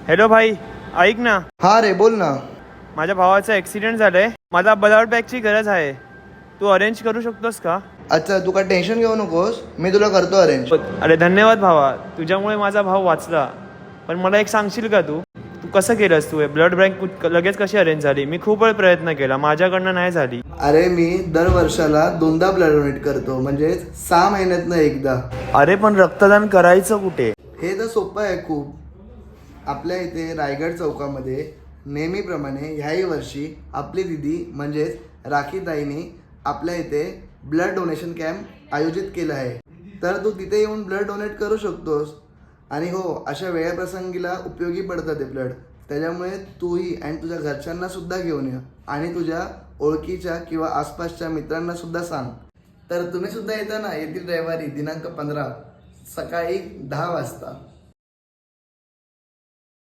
Hello भाई, ऐक ना. हा रे, बोल ना. माझ्या भावाचा ॲक्सिडेंट झालाय. मला ब्लड बॅगची गरज आहे. तू अरेंज करू शकतोस का? अच्छा, तू काय टेन्शन घेऊ नकोस, मी तुला करतो अरेंज. अरे धन्यवाद भावा, तुझ्यामुळे माझा भाऊ वाचला. पण मला एक सांगशील का तू तू कसं केलंस? तू ब्लड बँक लगेच कशी अरेंज झाली? मी खूप वेळ प्रयत्न केला, माझ्याकडनं नाही झाली. अरे मी दर वर्षाला 2दा ब्लड डोनेट करतो, म्हणजे 6 महिन्यातनं एकदा. अरे पण रक्तदान करायचं कुठे? हे तर सोपं आहे खूप. आपल्या इथे रायगड चौकामध्ये नेहमीप्रमाणे ह्याही वर्षी आपली दिदी म्हणजेच राखीताईंनी आपल्या इथे ब्लड डोनेशन कॅम्प आयोजित केला आहे. तर तू तिथे येऊन ब्लड डोनेट करू शकतोस. आणि हो, अशा वेळप्रसंगीला उपयोगी पडतं ते ब्लड. त्याच्यामुळे तूही आणि तुझ्या घरच्यांना सुद्धा घेऊन ये आणि तुझ्या ओळखीच्या किंवा आसपासच्या मित्रांना सुद्धा सांग. तर तुम्ही सुद्धा येता ना येथील रविवारी दिनांक 15 सकाळी 10 वाजता.